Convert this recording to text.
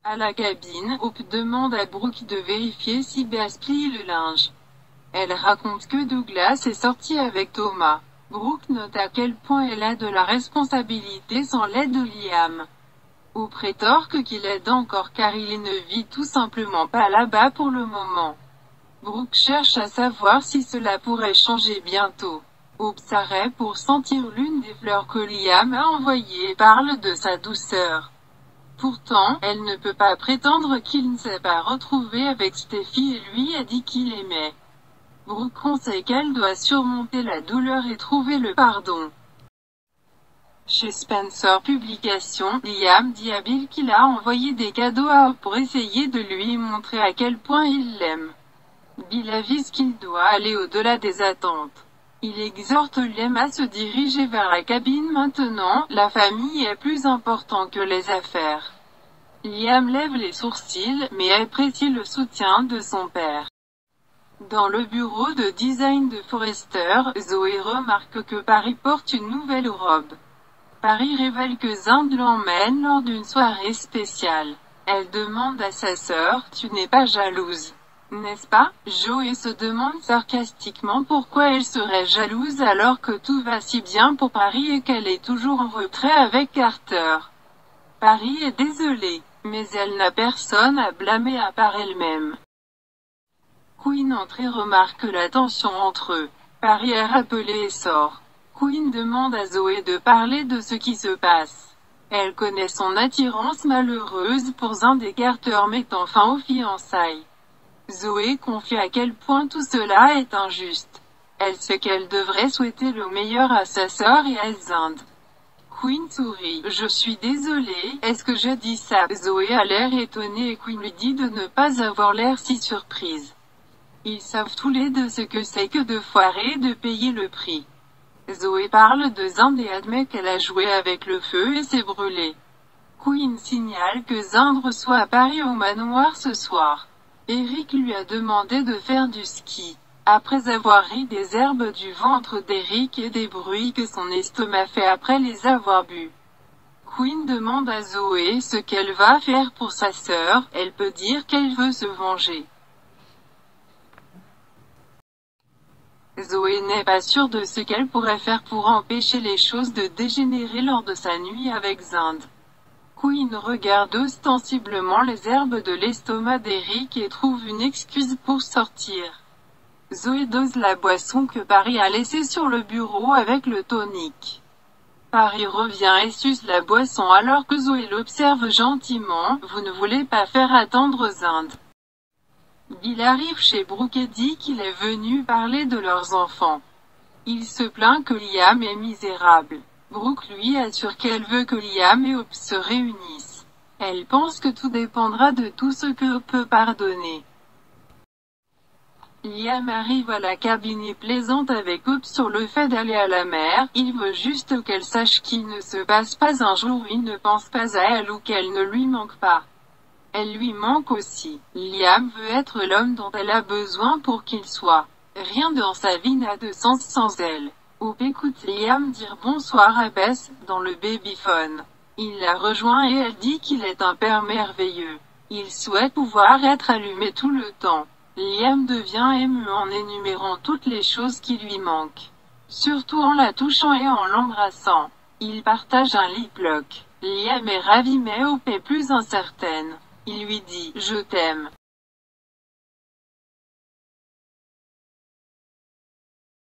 À la cabine, Hope demande à Brooke de vérifier si Bess plie le linge. Elle raconte que Douglas est sorti avec Thomas. Brooke note à quel point elle a de la responsabilité sans l'aide de Liam. Hope rétorque qu'il aide encore car il ne vit tout simplement pas là-bas pour le moment. Brooke cherche à savoir si cela pourrait changer bientôt. Hope s'arrête pour sentir l'une des fleurs que Liam a envoyées et parle de sa douceur. Pourtant, elle ne peut pas prétendre qu'il ne s'est pas retrouvé avec Steffi et lui a dit qu'il aimait. Brooke sait qu'elle doit surmonter la douleur et trouver le pardon. Chez Spencer Publications, Liam dit à Bill qu'il a envoyé des cadeaux à Hope pour essayer de lui montrer à quel point il l'aime. Bill avise qu'il doit aller au-delà des attentes. Il exhorte Liam à se diriger vers la cabine maintenant, la famille est plus important que les affaires. Liam lève les sourcils, mais apprécie le soutien de son père. Dans le bureau de design de Forrester, Zoé remarque que Paris porte une nouvelle robe. Paris révèle que Zand l'emmène lors d'une soirée spéciale. Elle demande à sa sœur, tu n'es pas jalouse, n'est-ce pas? Zoé se demande sarcastiquement pourquoi elle serait jalouse alors que tout va si bien pour Paris et qu'elle est toujours en retrait avec Carter. Paris est désolée, mais elle n'a personne à blâmer à part elle-même. Quinn entre et remarque la tension entre eux. Paris est rappelé et sort. Quinn demande à Zoé de parler de ce qui se passe. Elle connaît son attirance malheureuse pour Zand et Carter mettant fin aux fiançailles. Zoé confie à quel point tout cela est injuste. Elle sait qu'elle devrait souhaiter le meilleur à sa sœur et à Zand. Quinn sourit. Je suis désolée, est-ce que je dis ça? Zoé a l'air étonnée et Quinn lui dit de ne pas avoir l'air si surprise. Ils savent tous les deux ce que c'est que de foirer et de payer le prix. Zoé parle de Zand et admet qu'elle a joué avec le feu et s'est brûlée. Quinn signale que Zand reçoit à Paris au manoir ce soir. Eric lui a demandé de faire du ski. Après avoir ri des herbes du ventre d'Eric et des bruits que son estomac fait après les avoir bu. Quinn demande à Zoé ce qu'elle va faire pour sa sœur, elle peut dire qu'elle veut se venger. Zoé n'est pas sûre de ce qu'elle pourrait faire pour empêcher les choses de dégénérer lors de sa nuit avec Zand. Quinn regarde ostensiblement les herbes de l'estomac d'Eric et trouve une excuse pour sortir. Zoé dose la boisson que Paris a laissée sur le bureau avec le tonic. Paris revient et suce la boisson alors que Zoé l'observe gentiment, vous ne voulez pas faire attendre Zand. Bill arrive chez Brooke et dit qu'il est venu parler de leurs enfants. Il se plaint que Liam est misérable. Brooke lui assure qu'elle veut que Liam et Hope se réunissent. Elle pense que tout dépendra de tout ce que Hope peut pardonner. Liam arrive à la cabine et plaisante avec Hope sur le fait d'aller à la mer, il veut juste qu'elle sache qu'il ne se passe pas un jour où il ne pense pas à elle ou qu'elle ne lui manque pas. Elle lui manque aussi. Liam veut être l'homme dont elle a besoin pour qu'il soit. Rien dans sa vie n'a de sens sans elle. Hope écoute Liam dire bonsoir à Bess, dans le babyphone. Il la rejoint et elle dit qu'il est un père merveilleux. Il souhaite pouvoir être allumé tout le temps. Liam devient ému en énumérant toutes les choses qui lui manquent. Surtout en la touchant et en l'embrassant. Ils partagent un lip-lock. Liam est ravi mais Hope est plus incertaine. Il lui dit « Je t'aime ».